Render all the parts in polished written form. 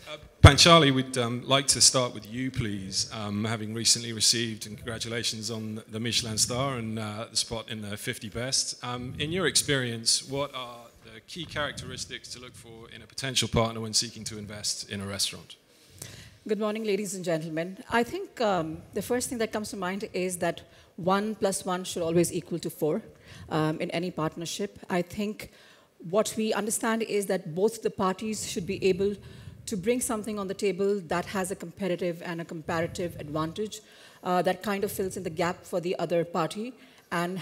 Perfect. Panchali, we'd like to start with you, please. Having recently received, and congratulations on the Michelin star and the spot in the 50 best. In your experience, what are the key characteristics to look for in a potential partner when seeking to invest in a restaurant? Good morning, ladies and gentlemen. I think the first thing that comes to mind is that 1 + 1 should always equal to 4 in any partnership. I think what we understand is that both the parties should be able to bring something on the table that has a competitive and a comparative advantage that kind of fills in the gap for the other party and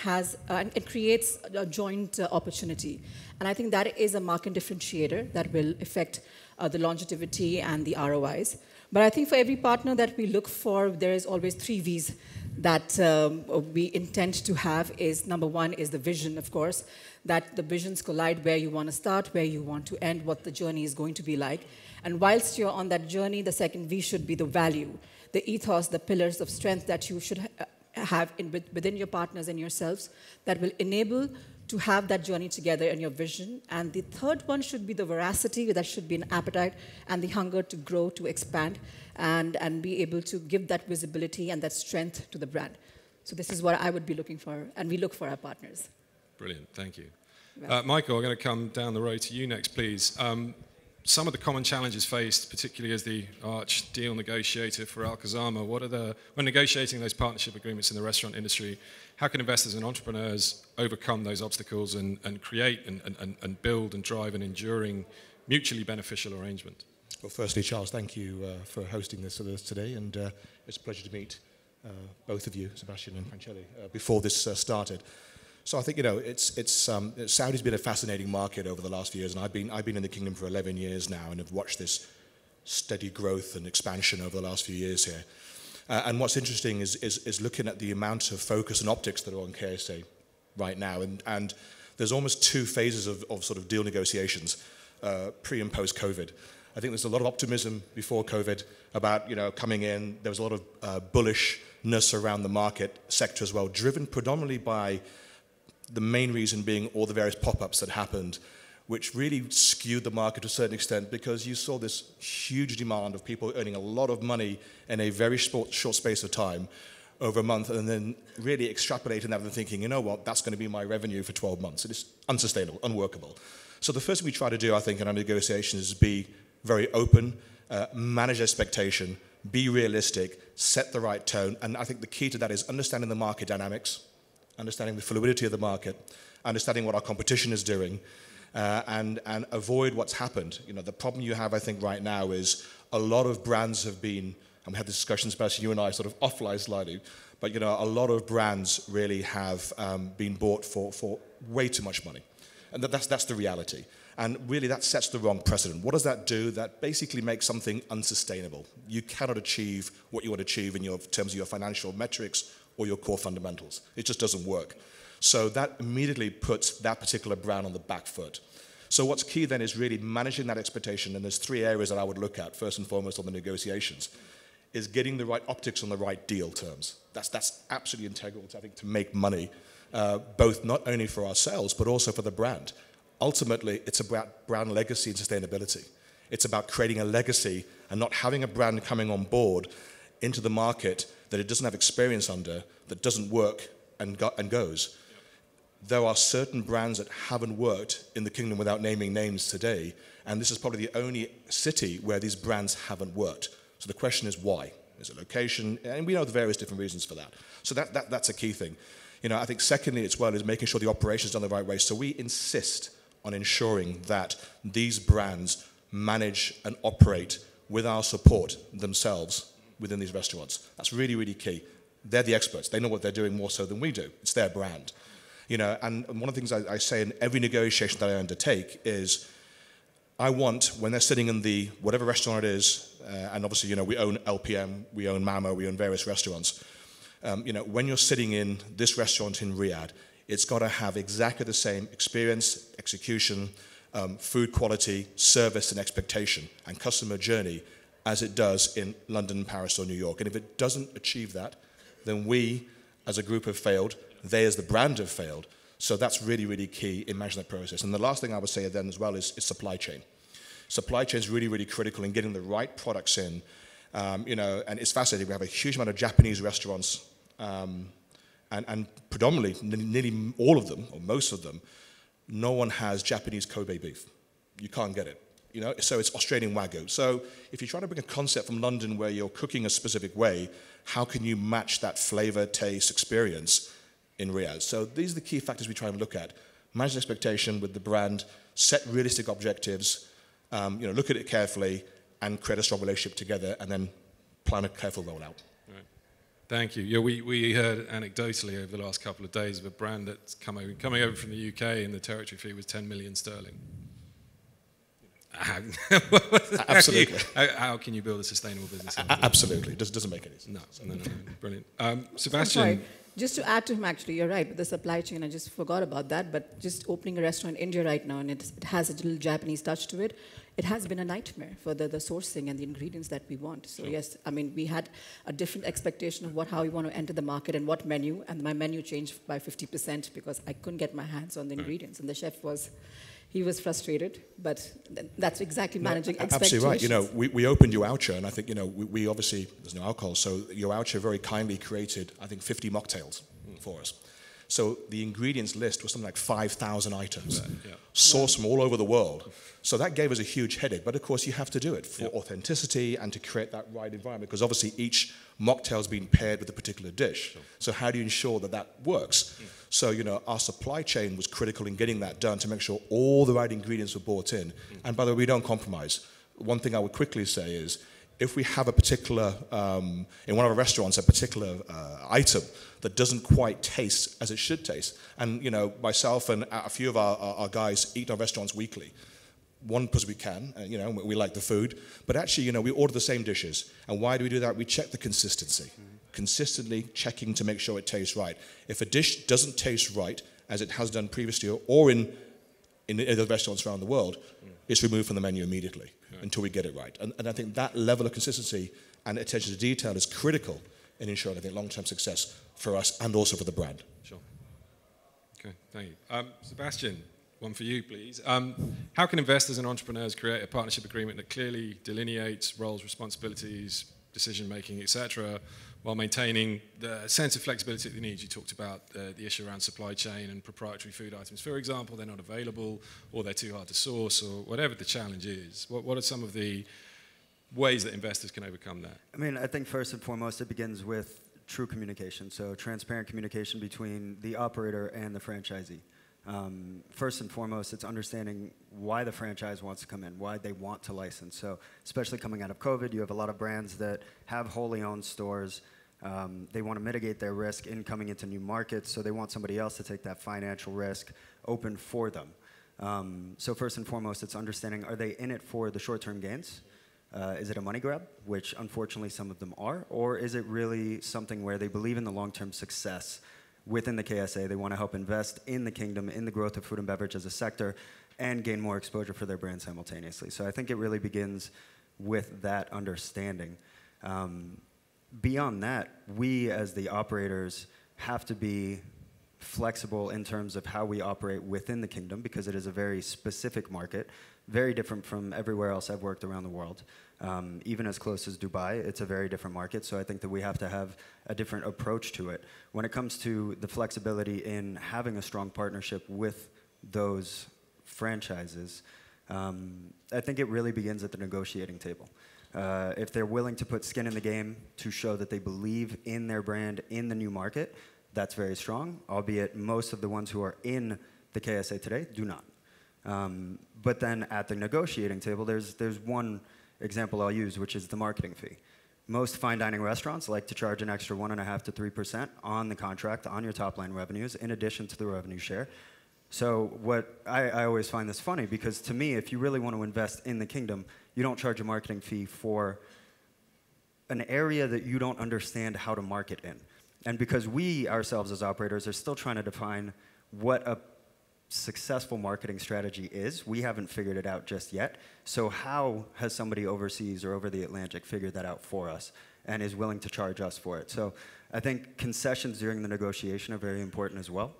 it creates a joint opportunity. And I think that is a market differentiator that will affect the longevity and the ROIs. But I think for every partner that we look for, there is always 3 V's that we intend to have. Is number 1 is the vision, of course, that the visions collide where you want to start, where you want to end, what the journey is going to be like. And whilst you're on that journey, the second V should be the value, the ethos, the pillars of strength that you should have within your partners and yourselves that will enable to have that journey together in your vision. And the third one should be the veracity, that should be an appetite and the hunger to grow, to expand, and be able to give that visibility and that strength to the brand. So this is what I would be looking for, and we look for our partners. Brilliant, thank you. Michael, I'm going to come down the road to you next, please. Some of the common challenges faced, particularly as the arch deal negotiator for Khozama, when negotiating those partnership agreements in the restaurant industry, how can investors and entrepreneurs overcome those obstacles and create and build and drive an enduring, mutually beneficial arrangement? Well, firstly, Charles, thank you for hosting this with us today, and it's a pleasure to meet both of you, Sebastian and Panchali, before this started. So I think, Saudi's been a fascinating market over the last few years, and I've been in the kingdom for 11 years now and have watched this steady growth and expansion over the last few years here. And what's interesting is looking at the amount of focus and optics that are on KSA right now, and there's almost 2 phases of sort of deal negotiations, pre and post COVID. I think there's a lot of optimism before COVID about coming in. There was a lot of bullishness around the market sector as well, driven predominantly by the main reason being all the various pop-ups that happened, which really skewed the market to a certain extent because you saw this huge demand of people earning a lot of money in a very short space of time over a month, and then really extrapolating that and thinking, you know what, that's going to be my revenue for 12 months. It is unsustainable, unworkable. So the first thing we try to do, I think, in our negotiations is be very open, manage expectation, be realistic, set the right tone, and I think the key to that is understanding the market dynamics, understanding the fluidity of the market, understanding what our competition is doing, and avoid what's happened. The problem you have, I think, right now is a lot of brands have been, and we had this discussion, especially you and I, sort of offline slightly, but a lot of brands really have been bought for way too much money. And that's the reality. And really that sets the wrong precedent. What does that do? That basically makes something unsustainable. You cannot achieve what you want to achieve in terms of your financial metrics or your core fundamentals. It just doesn't work. So that immediately puts that particular brand on the back foot. So what's key then is really managing that expectation, and there's 3 areas that I would look at, first and foremost on the negotiations, is getting the right optics on the right deal terms. That's absolutely integral, I think, to make money, both not only for ourselves, but also for the brand. Ultimately, it's about brand legacy and sustainability. It's about creating a legacy and not having a brand coming on board into the market that it doesn't have experience under, that doesn't work and goes. There are certain brands that haven't worked in the kingdom without naming names today, and this is probably the only city where these brands haven't worked. So the question is why? Is it location? And we know the various different reasons for that. So that's a key thing. I think secondly as well is making sure the operation's done the right way. So we insist on ensuring that these brands manage and operate with our support themselves within these restaurants. That's really, really key. They're the experts. They know what they're doing more so than we do. It's their brand. And one of the things I say in every negotiation that I undertake is I want, when they're sitting in the whatever restaurant it is, and obviously, we own LPM, we own Mamo, we own various restaurants. When you're sitting in this restaurant in Riyadh, it's got to have exactly the same experience, execution, food quality, service and expectation, and customer journey as it does in London, Paris, or New York. And if it doesn't achieve that, then we, as a group, have failed. They, as the brand, have failed. So that's really, really key in managing that process. And the last thing I would say then as well is supply chain. Supply chain is really, really critical in getting the right products in. You know, and it's fascinating. We have a huge amount of Japanese restaurants, and predominantly, nearly all of them, or most of them, no one has Japanese Kobe beef. You can't get it. You know, so it's Australian Wagyu. So if you're trying to bring a concept from London where you're cooking a specific way, how can you match that flavor, taste, experience in Riyadh? So these are the key factors we try and look at. Manage expectation with the brand, set realistic objectives, you know, look at it carefully, and create a strong relationship together, and then plan a careful rollout. Right. Thank you. Yeah, we heard anecdotally over the last couple of days of a brand that's coming over from the UK, and the territory fee was 10 million sterling. Absolutely. How can you build a sustainable business? Absolutely. It doesn't make any sense. No. Brilliant. Sebastian. I'm sorry. Just to add to him, actually, you're right, with the supply chain, I just forgot about that, but just opening a restaurant in India right now, and it has a little Japanese touch to it, it has been a nightmare for the sourcing and the ingredients that we want. So yes, I mean, we had a different expectation of how we want to enter the market and what menu, and my menu changed by 50% because I couldn't get my hands on the ingredients, and the chef was frustrated, but that's exactly managing expectations. Absolutely right. You know, we opened Youaucha, and I think, you know, we obviously, there's no alcohol, so Youaucha very kindly created, I think, 50 mocktails for us. So the ingredients list was something like 5,000 items, sourced from all over the world. So that gave us a huge headache, but of course you have to do it for authenticity and to create that right environment, because obviously each mocktail has been paired with a particular dish. So how do you ensure that that works? So, you know, our supply chain was critical in getting that done to make sure all the right ingredients were brought in. And by the way, we don't compromise. One thing I would quickly say is, if we have a particular, in one of our restaurants, a particular item that doesn't quite taste as it should taste, and, you know, myself and a few of our guys eat in our restaurants weekly. One, because we can, you know, we like the food, but actually, you know, we order the same dishes. And why do we do that? We check the consistency. Consistently checking to make sure it tastes right. If a dish doesn't taste right, as it has done previously, or in other restaurants around the world, it's removed from the menu immediately until we get it right. And I think that level of consistency and attention to detail is critical in ensuring, I think, long-term success for us and also for the brand. Sure. Okay, thank you. Sebastian, one for you, please. How can investors and entrepreneurs create a partnership agreement that clearly delineates roles, responsibilities, decision-making, etc., while maintaining the sense of flexibility that they need? You talked about the issue around supply chain and proprietary food items. For example, they're not available, or they're too hard to source, or whatever the challenge is. What are some of the ways that investors can overcome that? I mean, I think first and foremost, it begins with true communication. So transparent communication between the operator and the franchisee. First and foremost, it's understanding why the franchise wants to come in, why they want to license. So especially coming out of COVID, you have a lot of brands that have wholly owned stores. They want to mitigate their risk in coming into new markets, so they want somebody else to take that financial risk open for them. So first and foremost, it's understanding, are they in it for the short-term gains? Is it a money grab, which unfortunately some of them are, or is it really something where they believe in the long-term success within the KSA? They want to help invest in the kingdom, in the growth of food and beverage as a sector, and gain more exposure for their brand simultaneously. So I think it really begins with that understanding. Beyond that, we as the operators have to be flexible in terms of how we operate within the kingdom, because it is a very specific market, very different from everywhere else I've worked around the world. Even as close as Dubai, it's a very different market, so I think that we have to have a different approach to it. When it comes to the flexibility in having a strong partnership with those franchises, I think it really begins at the negotiating table. If they're willing to put skin in the game to show that they believe in their brand in the new market, that's very strong, albeit most of the ones who are in the KSA today do not. But then at the negotiating table, there's one example I'll use, which is the marketing fee. Most fine dining restaurants like to charge an extra 1.5% to 3% on the contract, on your top line revenues, in addition to the revenue share. So what I always find this funny, because to me, if you really want to invest in the kingdom, you don't charge a marketing fee for an area that you don't understand how to market in. And because we ourselves as operators are still trying to define what a successful marketing strategy is, we haven't figured it out just yet. So how has somebody overseas or over the Atlantic figured that out for us and is willing to charge us for it? So I think concessions during the negotiation are very important as well.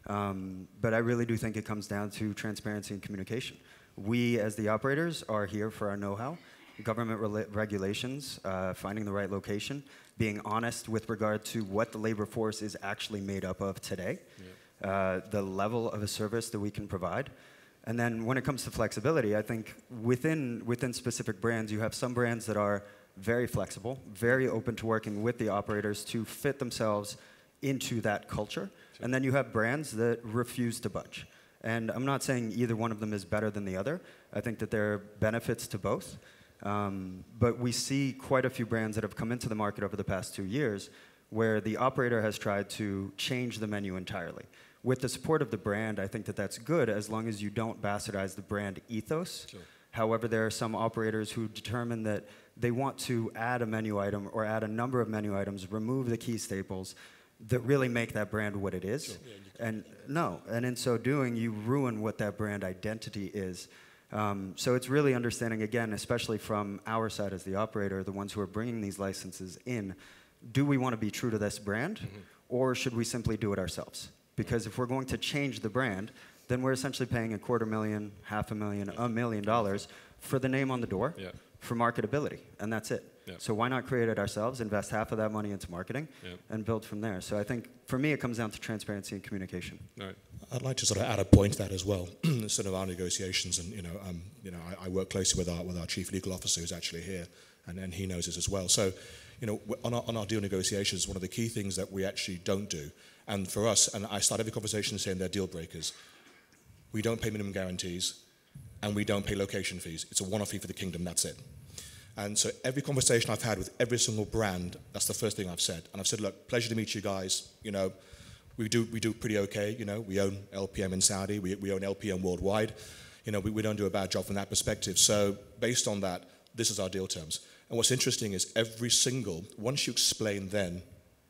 But I really do think it comes down to transparency and communication. We, as the operators, are here for our know-how, government regulations, finding the right location, being honest with regard to what the labor force is actually made up of today, the level of a service that we can provide. And then when it comes to flexibility, I think within specific brands, you have some brands that are very flexible, very open to working with the operators to fit themselves into that culture. Sure. And then you have brands that refuse to budge. And I'm not saying either one of them is better than the other. I think that there are benefits to both. But we see quite a few brands that have come into the market over the past 2 years where the operator has tried to change the menu entirely. With the support of the brand, I think that that's good as long as you don't bastardize the brand ethos. Sure. However, there are some operators who determine that they want to add a menu item or add a number of menu items, remove the key staples that really make that brand what it is. Sure. Yeah, and in so doing, you ruin what that brand identity is. So it's really understanding, again, especially from our side as the operator, the ones who are bringing these licenses in, do we want to be true to this brand, or should we simply do it ourselves? Because if we're going to change the brand, then we're essentially paying $250,000, $500,000, $1 million for the name on the door, for marketability, and that's it. So why not create it ourselves, invest half of that money into marketing, and build from there? So I think, for me, it comes down to transparency and communication. Right. I'd like to sort of add a point to that as well. Sort of our negotiations, and I work closely with our chief legal officer, who's actually here, and he knows this as well. So, on our deal negotiations, one of the key things that we actually don't do, and for us, and I start every conversation saying they're deal breakers. We don't pay minimum guarantees, and we don't pay location fees. It's a one-off fee for the kingdom. That's it. And so every conversation I've had with every single brand, that's the first thing I've said. And I've said, look, pleasure to meet you guys. We do pretty okay. We own LPM in Saudi. We own LPM worldwide. We don't do a bad job from that perspective. So based on that, this is our deal terms. And what's interesting is once you explain then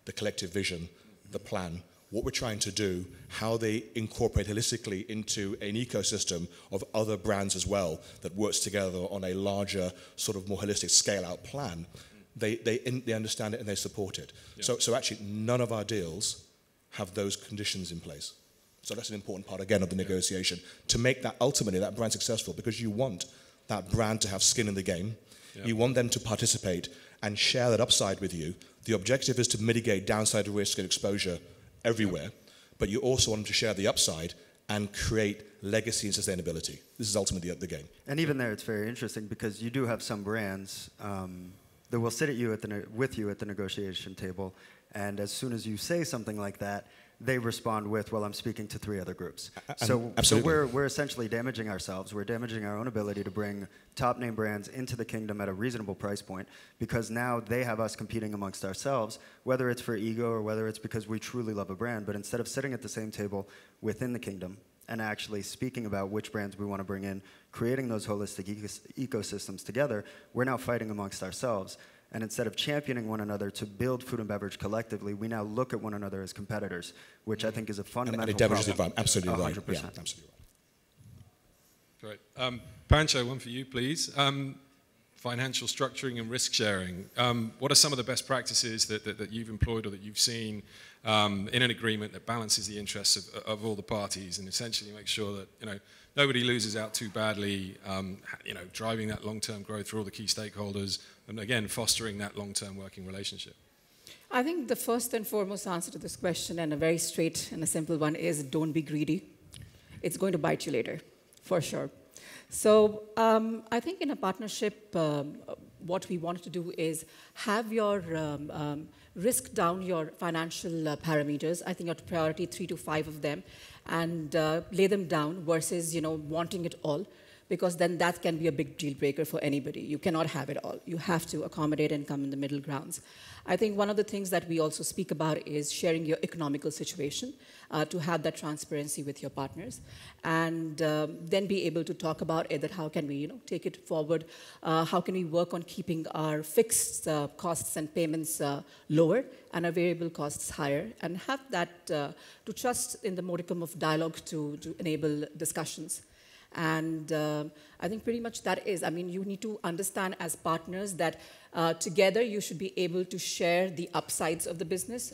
the collective vision, the plan, what we're trying to do, how they incorporate holistically into an ecosystem of other brands as well that works together on a larger, sort of more holistic scale-out plan, they understand it and they support it. Yeah. So actually, none of our deals have those conditions in place. So that's an important part, again, of the negotiation, to make that ultimately that brand successful, because you want that brand to have skin in the game. Yeah. You want them to participate and share that upside with you. The objective is to mitigate downside risk and exposure everywhere, but you also want them to share the upside and create legacy and sustainability. This is ultimately the game. And even there, it's very interesting because you do have some brands that will sit with you at the negotiation table, and as soon as you say something like that, they respond with, well, I'm speaking to 3 other groups. So we're essentially damaging ourselves. We're damaging our own ability to bring top name brands into the kingdom at a reasonable price point, because now they have us competing amongst ourselves, whether it's for ego or whether it's because we truly love a brand. But instead of sitting at the same table within the kingdom and actually speaking about which brands we want to bring in, creating those holistic ecosystems together, we're now fighting amongst ourselves. And instead of championing one another to build food and beverage collectively, we now look at one another as competitors, which I think is a fundamental and it damages the problem. environment. Absolutely right. 100%. Yeah, absolutely right. Great. Pancho, one for you, please. Financial structuring and risk sharing. What are some of the best practices that you've employed or that you've seen in an agreement that balances the interests of all the parties and essentially makes sure that nobody loses out too badly, driving that long-term growth for all the key stakeholders, and again, fostering that long-term working relationship? I think the first and foremost answer to this question, and a very straight and a simple one, is don't be greedy. It's going to bite you later, for sure. So I think in a partnership, what we want to do is have your risk down your financial parameters. I think your priority 3 to 5 of them, and lay them down versus wanting it all, because then that can be a big deal breaker for anybody. You cannot have it all. You have to accommodate and come in the middle grounds. I think one of the things that we also speak about is sharing your economical situation, to have that transparency with your partners, and then be able to talk about it, that how can we take it forward, how can we work on keeping our fixed costs and payments lower and our variable costs higher, and have that to trust in the modicum of dialogue to enable discussions. And I think pretty much that is, you need to understand as partners that together you should be able to share the upsides of the business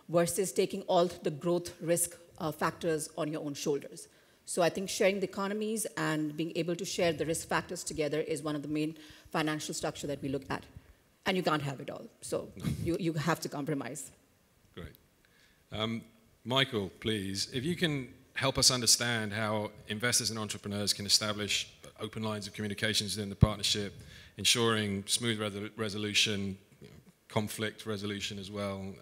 versus taking all the growth risk factors on your own shoulders. So I think sharing the economies and being able to share the risk factors together is one of the main financial structure that we look at. And you can't have it all. So you have to compromise. Great. Michael, please, if you can help us understand how investors and entrepreneurs can establish open lines of communications within the partnership, ensuring smooth resolution, conflict resolution as well,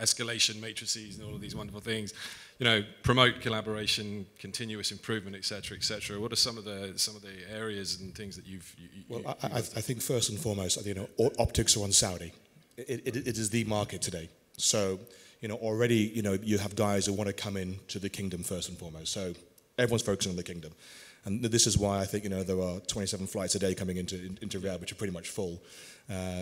escalation matrices and all of these wonderful things, promote collaboration, continuous improvement, et cetera, et cetera. What are some of the areas and things that you've I think first and foremost, optics are on Saudi. It is the market today. So, already, you have guys who want to come in to the kingdom first and foremost. So everyone's focusing on the kingdom. And this is why I think, there are 27 flights a day coming into Riyadh, which are pretty much full.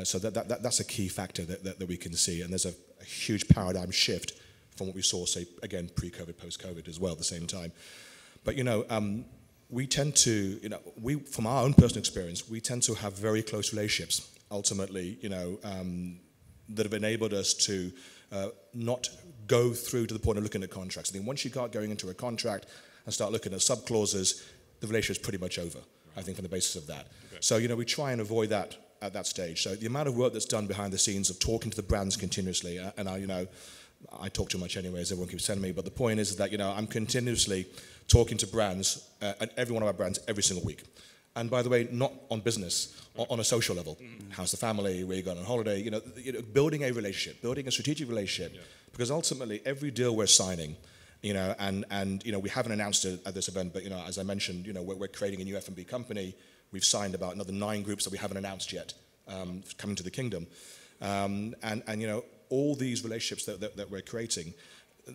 So that's a key factor that we can see. And there's a huge paradigm shift from what we saw, say, again, pre-COVID, post-COVID as well at the same time. But, we tend to, from our own personal experience, we tend to have very close relationships, ultimately, that have enabled us to not go through to the point of looking at contracts. I think once you start going into a contract and start looking at sub-clauses, the relationship is pretty much over, I think, on the basis of that. Okay. So, we try and avoid that at that stage. So the amount of work that's done behind the scenes of talking to the brands continuously, and I talk too much anyway, as everyone keeps telling me, but the point is that, I'm continuously talking to brands, and every one of our brands, every single week. And by the way, not on business, on a social level. Mm-hmm. How's the family? Where you going on holiday? Building a relationship, building a strategic relationship, because ultimately every deal we're signing, and we haven't announced it at this event, but as I mentioned, we're creating a new F&B company. We've signed about another 9 groups that we haven't announced yet, coming to the kingdom, and all these relationships that we're creating,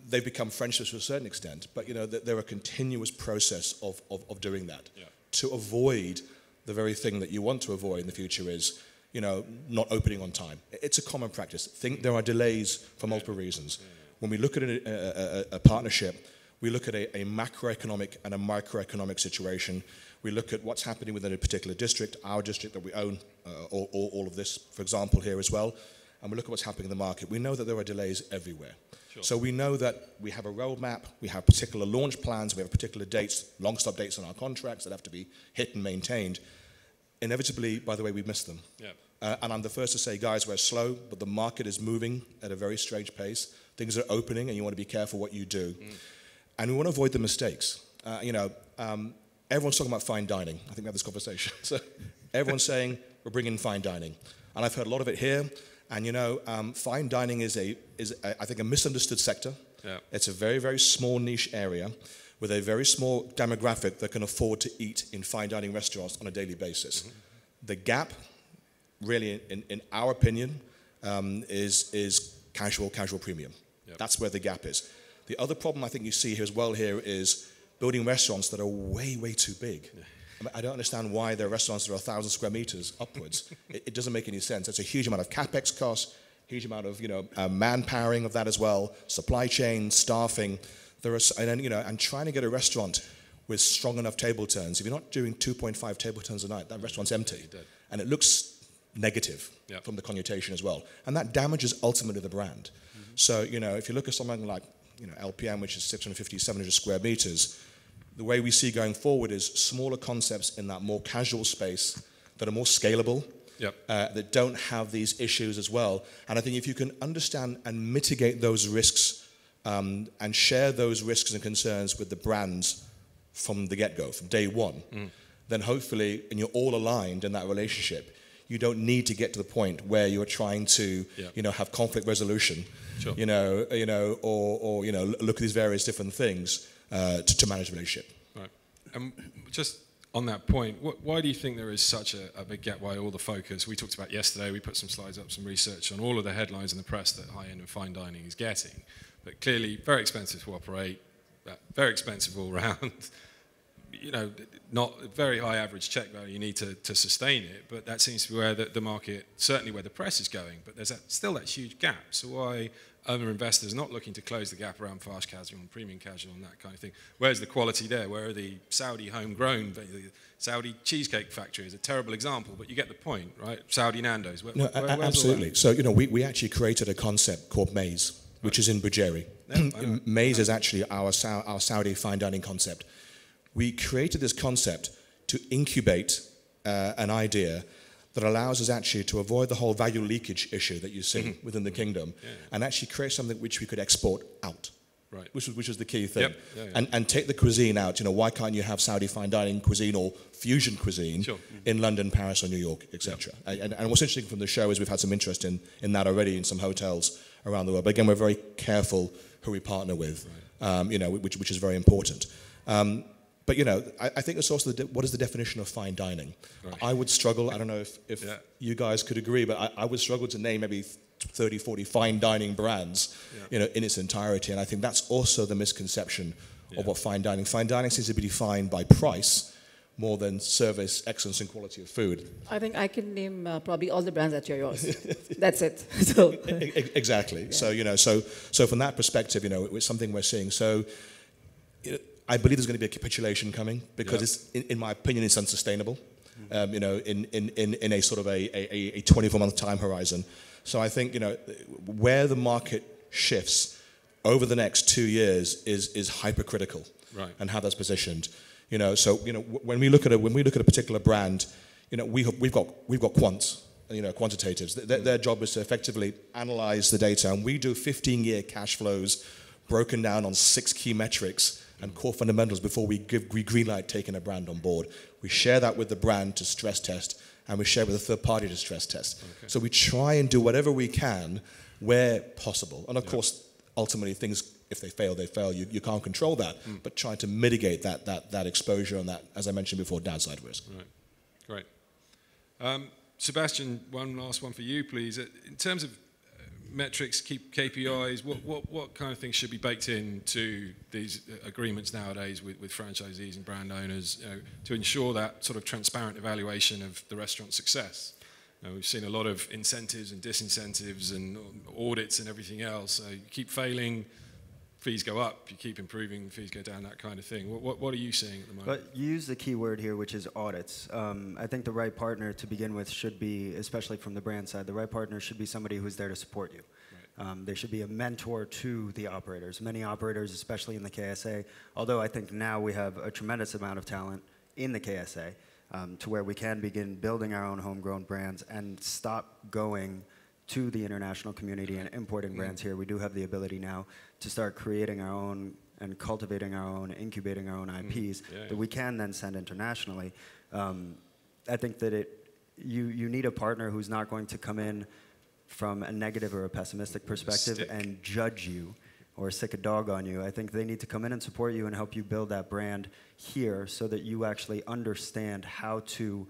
they've become friendships to a certain extent, but they're a continuous process of doing that. Yeah. To avoid the very thing that you want to avoid in the future is, not opening on time. It's a common practice. There are delays for multiple reasons. Yeah. When we look at a partnership, we look at a macroeconomic and a microeconomic situation. We look at what's happening within a particular district, our district that we own, all of this, for example, here as well. And we look at what's happening in the market. We know that there are delays everywhere. Sure. So we know that we have a roadmap, we have particular launch plans, we have particular dates, long stop dates on our contracts that have to be hit and maintained. Inevitably, by the way, we miss them. Yeah. And I'm the first to say, guys, we're slow, but the market is moving at a very strange pace. Things are opening, and you want to be careful what you do. Mm. And we want to avoid the mistakes. Everyone's talking about fine dining. I think we had this conversation. So everyone's saying we're bringing fine dining. And I've heard a lot of it here. And, fine dining is I think, a misunderstood sector. Yeah. It's a very, very small niche area with a very small demographic that can afford to eat in fine dining restaurants on a daily basis. Mm-hmm. The gap, really, in our opinion, is casual premium. Yep. That's where the gap is. The other problem I think you see here as well is building restaurants that are way, way too big. Yeah. I don't understand why there are restaurants that are 1,000 square meters upwards. It doesn't make any sense. It's a huge amount of capex costs, huge amount of manpowering of that as well, supply chain, staffing. And trying to get a restaurant with strong enough table turns. If you're not doing 2.5 table turns a night, that restaurant's empty, and it looks negative from the connotation as well, and that damages ultimately the brand. Mm-hmm. So if you look at something like LPM, which is 650, 700 square meters. The way we see going forward is smaller concepts in that more casual space that are more scalable, that don't have these issues as well. And I think if you can understand and mitigate those risks and share those risks and concerns with the brands from the get-go, from day one, then hopefully, and you're all aligned in that relationship, you don't need to get to the point where you're trying to, have conflict resolution, sure. or look at these various different things. To manage the relationship. Right. Just on that point, why do you think there is such a big gap? Why all the focus? We talked about yesterday, we put some slides up, some research on all of the headlines in the press that high-end and fine dining is getting. But clearly, very expensive to operate, very expensive all round. Not very high average check value you need to sustain it, but that seems to be where the market, certainly where the press is going. But there's still that huge gap. So why other investors not looking to close the gap around fast casual and premium casual and that kind of thing? Where's the quality there? Where are the Saudi homegrown? The Saudi Cheesecake Factory is a terrible example, but you get the point, right? Saudi Nando's. Absolutely. So, we actually created a concept called Maze, which is in Bujeri. Maze is actually our Saudi fine dining concept. we created this concept to incubate an idea that allows us actually to avoid the whole value leakage issue that you see within the kingdom, and actually create something which we could export out. Right. Which was the key thing. Yep. Yeah. And take the cuisine out. You know, why can't you have Saudi fine dining cuisine or fusion cuisine in London, Paris, or New York, etc. And what's interesting from the show is we've had some interest in that already in some hotels around the world. But again, we're very careful who we partner with, you know, which is very important. But, you know, I think it's also what is the definition of fine dining? Right. I would struggle, I don't know if you guys could agree, but I would struggle to name maybe 30, 40 fine dining brands, you know, in its entirety. And I think that's also the misconception of what fine dining. Fine dining seems to be defined by price more than service, excellence, and quality of food. I think I can name probably all the brands that are yours. That's it. So. Exactly. Yeah. So, you know, so from that perspective, you know, it's something we're seeing. So, you know, I believe there's going to be a capitulation coming because it's, in my opinion, it's unsustainable. You know, in a sort of a 24-month time horizon. So I think, you know, where the market shifts over the next 2 years is hypercritical, and how that's positioned. You know, so you know when we look at a particular brand, you know, we've got quants, you know, quantitatives. Their job is to effectively analyze the data, and we do 15-year cash flows broken down on 6 key metrics and core fundamentals before we greenlight taking a brand on board. We share that with the brand to stress test, and we share with a third party to stress test. Okay. So we try and do whatever we can where possible. And of course, ultimately things, if they fail, they fail. You can't control that, but trying to mitigate that exposure and that, as I mentioned before, downside risk. Right, great. Sebastian, one last one for you, please. In terms of metrics, KPIs, what kind of things should be baked into these agreements nowadays with franchisees and brand owners, you know, to ensure that sort of transparent evaluation of the restaurant's success? You know, we've seen a lot of incentives and disincentives and audits and everything else. So you keep failing, fees go up. You keep improving, fees go down, that kind of thing. What are you seeing at the moment? But you use the key word here, which is audits. I think the right partner to begin with should be, especially from the brand side, the right partner should be somebody who's there to support you. Right. They should be a mentor to the operators. Many operators, especially in the KSA, although I think now we have a tremendous amount of talent in the KSA, to where we can begin building our own homegrown brands and stop going to the international community and importing brands here. We do have the ability now to start creating our own and cultivating our own, incubating our own IPs that we can then send internationally. I think that you need a partner who's not going to come in from a negative or a pessimistic perspective and judge you or sick a dog on you. I think they need to come in and support you and help you build that brand here so that you actually understand how to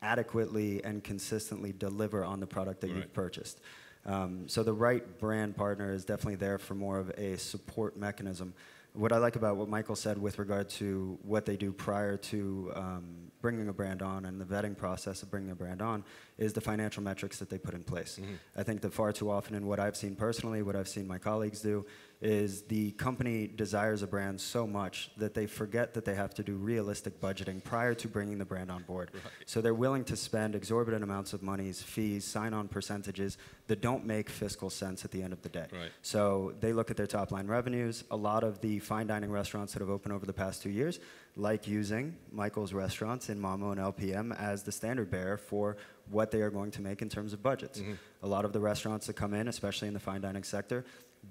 adequately and consistently deliver on the product that you've purchased. So the right brand partner is definitely there for more of a support mechanism. What I like about what Michael said with regard to what they do prior to bringing a brand on and the vetting process of bringing a brand on is the financial metrics that they put in place. I think that far too often, in what I've seen personally, what I've seen my colleagues do, is the company desires a brand so much that they forget that they have to do realistic budgeting prior to bringing the brand on board. Right. So they're willing to spend exorbitant amounts of monies, fees, sign-on percentages that don't make fiscal sense at the end of the day. Right. So they look at their top-line revenues. A lot of the fine dining restaurants that have opened over the past 2 years like using Michael's restaurants in Mamo and LPM as the standard bearer for what they are going to make in terms of budgets. A lot of the restaurants that come in, especially in the fine dining sector,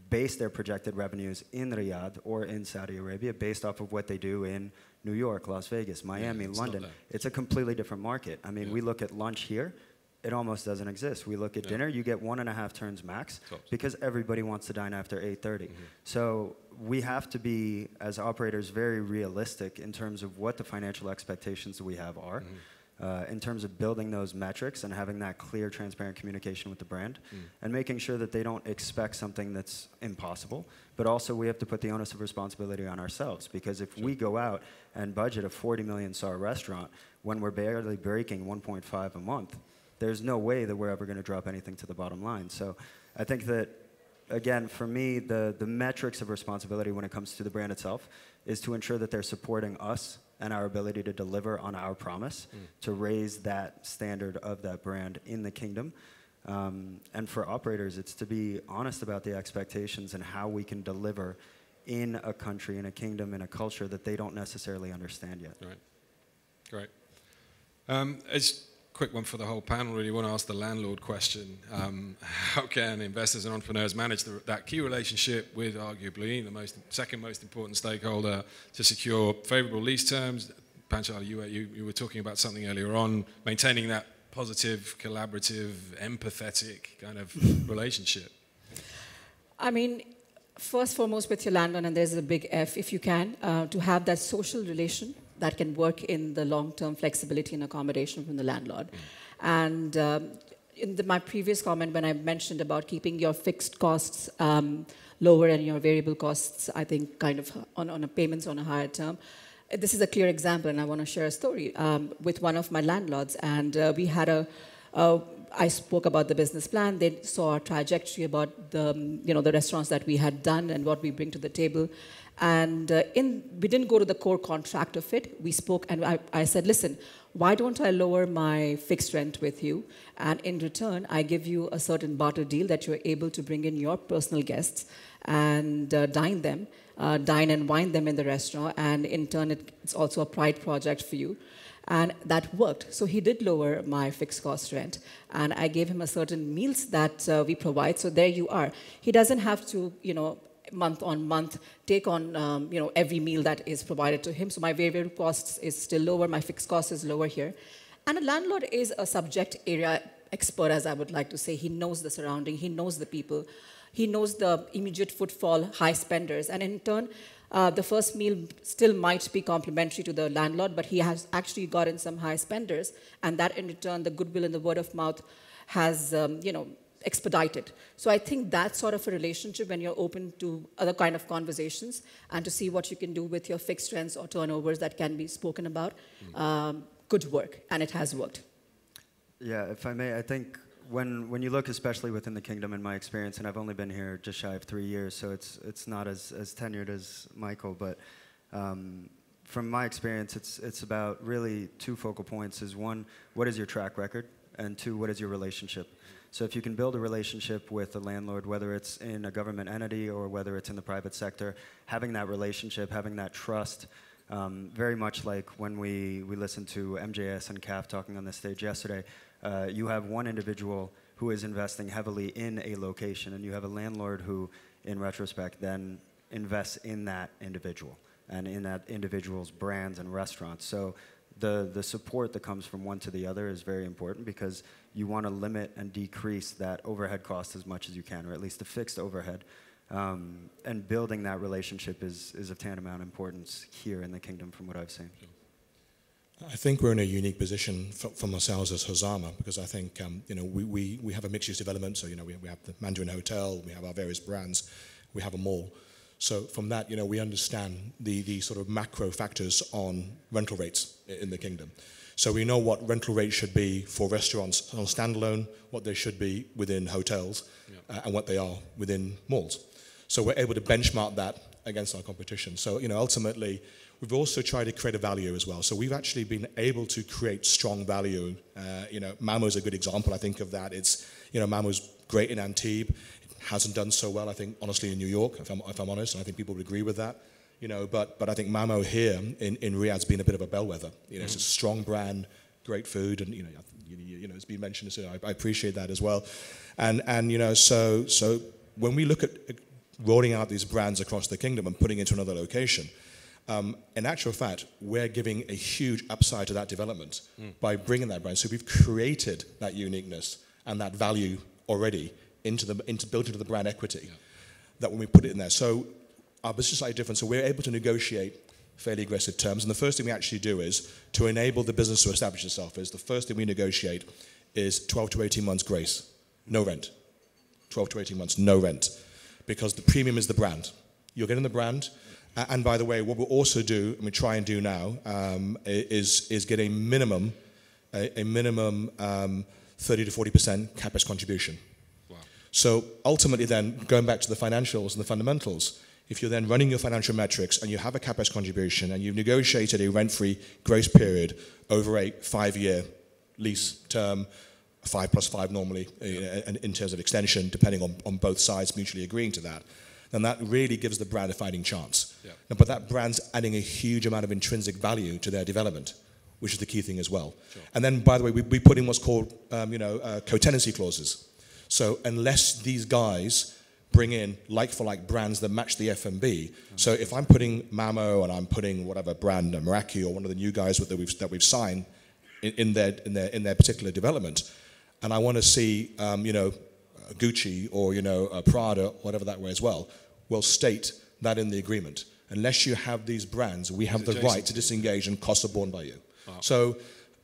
base their projected revenues in Riyadh or in Saudi Arabia based off of what they do in New York, Las Vegas, Miami, London. It's a completely different market. I mean, we look at lunch here, it almost doesn't exist. We look at dinner, you get 1.5 turns max because everybody wants to dine after 8:30. So we have to be, as operators, very realistic in terms of what the financial expectations that we have are. In terms of building those metrics and having that clear, transparent communication with the brand and making sure that they don't expect something that's impossible, but also we have to put the onus of responsibility on ourselves, because if we go out and budget a 40 million SAR restaurant when we're barely breaking 1.5 a month, there's no way that we're ever going to drop anything to the bottom line. So I think that, again, for me, the metrics of responsibility when it comes to the brand itself is to ensure that they're supporting us and our ability to deliver on our promise to raise that standard of that brand in the kingdom. And for operators, it's to be honest about the expectations and how we can deliver in a country, in a kingdom, in a culture that they don't necessarily understand yet. Right. Great. It's a quick one for the whole panel, really. I want to ask the landlord question. How can investors and entrepreneurs manage that key relationship with arguably the second most important stakeholder to secure favorable lease terms? Panchali, you were talking about something earlier on, maintaining that positive, collaborative, empathetic kind of relationship. I mean, first foremost with your landlord, and there's a big F, if you can, to have that social relation that can work in the long-term flexibility and accommodation from the landlord. And in my previous comment, when I mentioned about keeping your fixed costs lower and your variable costs, I think, kind of on a payments on a higher term, this is a clear example, and I want to share a story with one of my landlords. And we had I spoke about the business plan. They saw our trajectory about the restaurants that we had done and what we bring to the table. And we didn't go to the core contract of it. We spoke, and I said, listen, why don't I lower my fixed rent with you? And in return, I give you a certain barter deal that you're able to bring in your personal guests and dine and wine them in the restaurant. And in turn, it's also a pride project for you. And that worked. So he did lower my fixed cost rent. And I gave him a certain meals that we provide. So there you are. He doesn't have to, month on month take on, every meal that is provided to him. So my variable costs is still lower. My fixed cost is lower here. And a landlord is a subject area expert, as I would like to say. He knows the surrounding. He knows the people. He knows the immediate footfall, high spenders. And in turn, the first meal still might be complimentary to the landlord, but he has actually gotten some high spenders, and that in return, the goodwill and the word of mouth has, expedited. So I think that sort of a relationship, when you're open to other kind of conversations and to see what you can do with your fixed rents or turnovers that can be spoken about, could work, and it has worked. Yeah, if I may, I think when you look, especially within the kingdom, in my experience, and I've only been here just shy of 3 years, so it's not as tenured as Michael, but from my experience, it's about really two focal points. Is one, what is your track record? And two, what is your relationship? So if you can build a relationship with a landlord, whether it's in a government entity or whether it's in the private sector, having that relationship, having that trust, very much like when we listened to MJS and CAF talking on this stage yesterday, you have one individual who is investing heavily in a location, and you have a landlord who, in retrospect, then invests in that individual and in that individual's brands and restaurants. So the support that comes from one to the other is very important, because you want to limit and decrease that overhead cost as much as you can, or at least the fixed overhead. And building that relationship is of tantamount importance here in the kingdom, from what I've seen. I think we're in a unique position from ourselves as Khozama, because I think we have a mixed-use development. So we have the Mandarin Hotel, we have our various brands, we have a mall. So from that, we understand the sort of macro factors on rental rates in the kingdom. So we know what rental rates should be for restaurants on standalone, what they should be within hotels, and what they are within malls. So we're able to benchmark that against our competition. So ultimately, we've also tried to create a value as well. So we've actually been able to create strong value. Mamo's a good example, I think, of that. It's Mamo's great in Antibes. It hasn't done so well, I think, honestly, in New York, if I'm honest, and I think people would agree with that. But I think Mamo here in Riyadh's been a bit of a bellwether. It's a strong brand, great food, and it's been mentioned. So I appreciate that as well. And so when we look at rolling out these brands across the kingdom and putting it into another location, in actual fact, we're giving a huge upside to that development by bringing that brand. So we've created that uniqueness and that value already built into the brand equity. That when we put it in there. So our business is slightly different. So we're able to negotiate fairly aggressive terms. And the first thing we actually do is to enable the business to establish itself. The first thing we negotiate is 12 to 18 months grace, no rent. 12 to 18 months, no rent, because the premium is the brand. You're getting the brand. And by the way, what we'll also do, and we try and do now, is get a minimum 30 to 40% CapEx contribution. Wow. So ultimately then, going back to the financials and the fundamentals, if you're then running your financial metrics and you have a CapEx contribution and you've negotiated a rent-free grace period over a 5-year lease term, 5 plus 5 normally, in terms of extension, depending on both sides mutually agreeing to that, then that really gives the brand a fighting chance. Yeah. But that brand's adding a huge amount of intrinsic value to their development, which is the key thing as well. Sure. And then, by the way, we put in what's called co-tenancy clauses. So unless these guys bring in like-for-like brands that match the F&B, so if I'm putting Mamo and I'm putting whatever brand, Meraki or one of the new guys that we've signed in their particular development, and I want to see Gucci or Prada, whatever that way as well, we'll state that in the agreement. Unless you have these brands, we have the right to disengage and costs are borne by you. Wow. So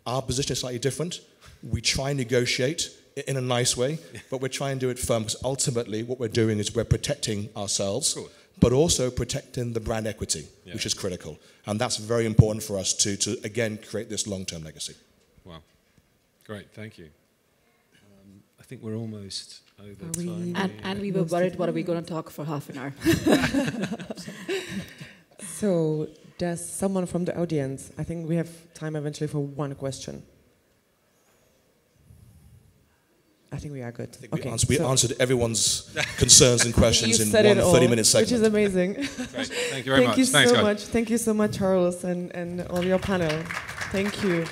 our position is slightly different. We try and negotiate in a nice way, but we're trying to do it firm because ultimately what we're doing is we're protecting ourselves, but also protecting the brand equity, which is critical. And that's very important for us to again, create this long-term legacy. Wow. Great, thank you. I think we're almost over time. And we were worried, what are we going to talk for half an hour? So, does someone from the audience, I think we have time eventually for one question. I think we are good. I think we answered everyone's concerns and questions in one 30-minute segment. Which is amazing. Great. Thank you very much. Thanks so much. Thank you so much, Charles, and all your panel. Thank you.